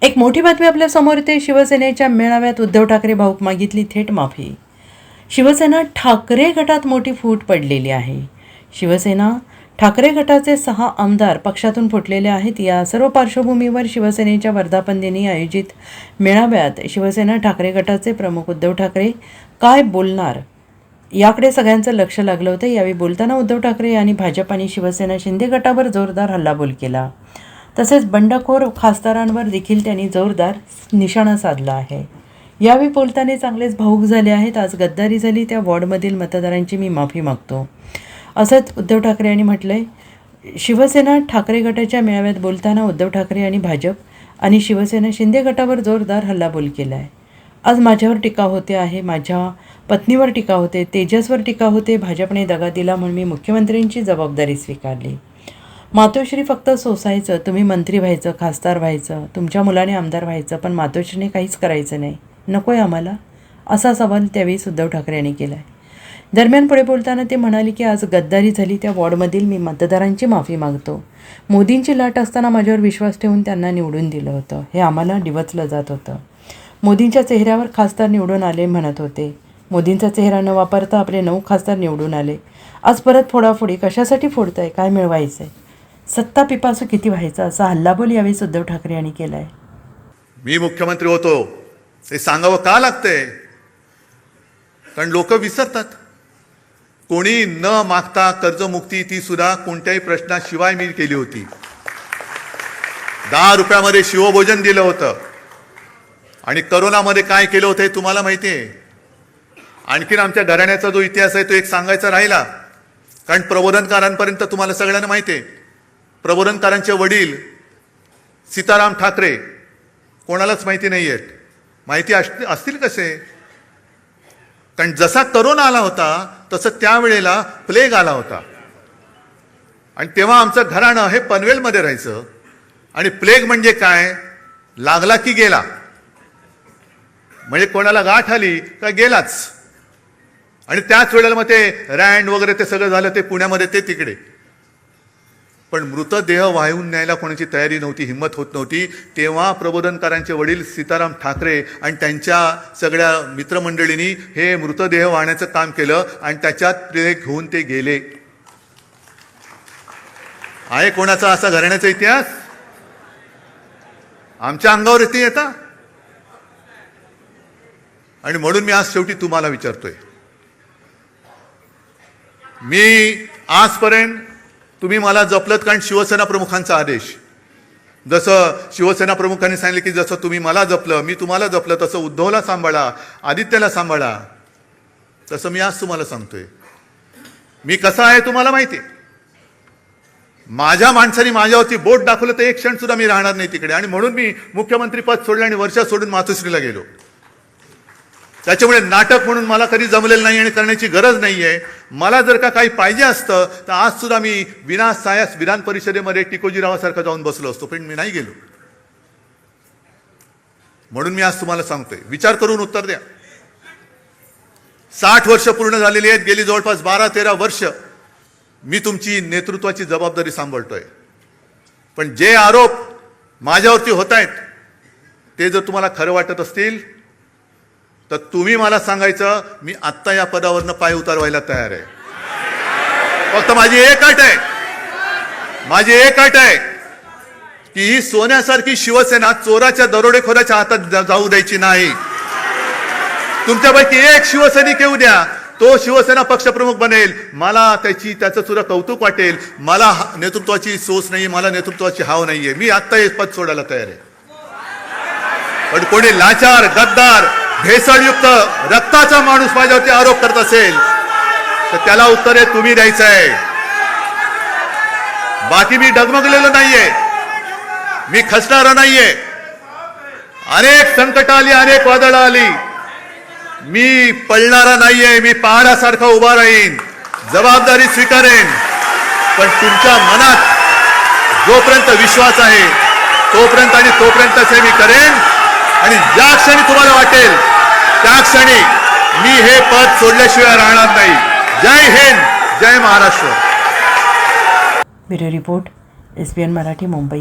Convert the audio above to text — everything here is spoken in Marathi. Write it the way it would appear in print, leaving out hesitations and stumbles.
एक मोठी बातमी आपल्या समोर येते. शिवसेनेच्या मेळाव्यात उद्धव ठाकरे भाऊक मागितली थेट माफी. शिवसेना ठाकरे गटात मोठी फूट पडलेली आहे. शिवसेना ठाकरे गटाचे 6 आमदार पक्षातून फुटलेले आहेत. या सर्व पार्श्वभूमीवर शिवसेनेच्या वर्धापन दिनी आयोजित मेळाव्यात शिवसेना ठाकरे गटाचे प्रमुख उद्धव ठाकरे काय बोलणार याकडे सगळ्यांचं लक्ष लागलं होतं. यावेळी बोलताना उद्धव ठाकरे यांनी भाजप आणि शिवसेना शिंदे गटावर जोरदार हल्लाबोल केला. तसेच बंडखोर खासदारांवर देखील त्यांनी जोरदार निशाणा साधला आहे. यावेळी बोलताना चांगलेच भावूक झाले आहेत. आज गद्दारी झाली त्या वॉर्डमधील मतदारांची मी माफी मागतो, असंच उद्धव ठाकरे यांनी म्हटलंय. शिवसेना ठाकरे गटाच्या मेळाव्यात बोलताना उद्धव ठाकरे यांनी भाजप आणि शिवसेना शिंदे गटावर जोरदार हल्लाबोल केला आहे. आज माझ्यावर टीका होते आहे, माझ्या पत्नीवर टीका होते, तेजसवर टीका होते. भाजपने दगा दिला म्हणून मी मुख्यमंत्र्यांची जबाबदारी स्वीकारली. मातोश्री फक्त सोसायचं, तुम्ही मंत्री व्हायचं, खासदार व्हायचं, तुमच्या मुलाने आमदार व्हायचं, पण मातोश्रीने काहीच करायचं नाही, नको आहे आम्हाला, असा सवाल त्यावेळी उद्धव ठाकरे यांनी केला आहे. दरम्यान पुढे बोलताना ते म्हणाले की आज गद्दारी झाली त्या वॉर्डमधील मी मतदारांची माफी मागतो. मोदींची लाट असताना माझ्यावर विश्वास ठेवून त्यांना निवडून दिलं होतं, हे आम्हाला डिवचलं जात होतं. मोदींच्या चेहऱ्यावर खासदार निवडून आले म्हणत होते. मोदींचा चेहरा न वापरता आपले 9 खासदार निवडून आले. आज परत फोडाफोडी कशासाठी फोडताय, काय मिळवायचं आहे, सत्ता पिपासू किती व्हायचा, असा हल्लाबोल यावेळी उद्धव ठाकरे यांनी केला आहे. मी मुख्यमंत्री होतो हे सांगावं का लागतंय? कारण लोक विसरतात. कोणी न मागता कर्जमुक्ती ती सुद्धा कोणत्याही प्रश्नाशिवाय मी केली होती. 10 रुपयामध्ये शिवभोजन दिलं होतं. आणि करोनामध्ये काय केलं होतं हे तुम्हाला माहिती आहे. आणखीन आमच्या घराण्याचा जो इतिहास आहे तो एक सांगायचा राहिला. कारण प्रबोधनकारांपर्यंत तुम्हाला सगळ्यांना माहिती आहे. प्रबोधनकारांचे वडील सीताराम ठाकरे कोणालाच माहिती नाही आहेत. माहिती असतील कसे? कारण जसा करोना आला होता तसं त्यावेळेला प्लेग आला होता. आणि तेव्हा आमचं घराणं हे पनवेलमध्ये राहायचं. आणि प्लेग म्हणजे काय, लागला की गेला, म्हणजे कोणाला गाठ आली का गेलाच. आणि त्याच वेळेला मग ते रँड वगैरे ते सगळं झालं, ते पुण्यामध्ये ते तिकडे. पण मृतदेह वाहून न्यायला कोणाची तयारी नव्हती, हिंमत होत नव्हती. तेव्हा प्रबोधनकारांचे वडील सीताराम ठाकरे आणि त्यांच्या सगळ्या मित्रमंडळींनी हे मृतदेह वाहण्याचं काम केलं आणि त्याच्यात ते घेऊन ते गेले. आहे कोणाचा असा घराण्याचा इतिहास? आमच्या अंगावर येते येता. आणि म्हणून मी आज शेवटी तुम्हाला विचारतोय, मी आजपर्यंत तुम्ही मला जपलत कारण शिवसेना प्रमुखांचा आदेश. जसं शिवसेना प्रमुखांनी सांगितले की जसं तुम्ही मला जपलं, मी तुम्हाला जपलं, तसं उद्धवला सांभाळा, आदित्यला सांभाळा, तसं मी आज तुम्हाला सांगतोय. मी कसा आहे तुम्हाला माहिती आहे. माझ्या माणसाने माझ्यावरती बोट दाखवलं तर एक क्षण सुद्धा मी राहणार नाही तिकडे. आणि म्हणून मी मुख्यमंत्री पद सोडलं आणि वर्षा सोडून मातोश्रीला गेलो. त्याच्यामुळे नाटक म्हणून मला कधी जमलेलं नाही आणि करण्याची गरज नाही आहे. मला जर का काही पाहिजे असतं तर आज सुद्धा मी विनासायास विधान परिषदेमध्ये टिकोजीरावासारखं जाऊन बसलो असतो, पण मी नाही गेलो. म्हणून मी आज तुम्हाला सांगतोय, विचार करून उत्तर द्या. 60 वर्ष पूर्ण झालेली आहेत. गेली जवळपास 12-13 वर्ष मी तुमची नेतृत्वाची जबाबदारी सांभाळतोय. पण जे आरोप माझ्यावरती होत आहेत ते जर तुम्हाला खरं वाटत असतील तर तुम्ही मला सांगायचं, मी आत्ता या पदावरनं पाय उतारवायला तयार आहे. फक्त माझी एक अट आहे की ही सोन्यासारखी शिवसेना चोराच्या दरोडेखोराच्या हातात जाऊ द्यायची नाही. तुमच्यापैकी एक शिवसैनिक येऊ द्या, तो शिवसेना पक्षप्रमुख बनेल, मला त्याचं सुद्धा कौतुक वाटेल. मला नेतृत्वाची सोच नाही, मला नेतृत्वाची हाव नाहीये. मी आत्ता हे पद सोडायला तयार आहे. पण कोणी लाचार, गद्दार, भेसळयुक्त रक्ताचा माणूस माझ्यावरती आरोप करत असेल तर त्याला उत्तर हे तुम्ही द्यायचं आहे. बाकी मी डगमगलेलो नाहीये, मी खचणारा नाहीये. अनेक संकट आली, अनेक वादळं आली, मी पळणारा नाहीये. मी पहाडासारखा उभा राहीन, जबाबदारी स्वीकारेन. पण तुमच्या मनात जोपर्यंत विश्वास आहे तोपर्यंतच हे मी करेन. आणि ज्या क्षणी तुम्हाला वाटेल त्या क्षणी मी हे पद सोडल्याशिवाय राहणार नाही. जय हिंद, जय Maharashtra. Bureau report, SBN Marathi, Mumbai.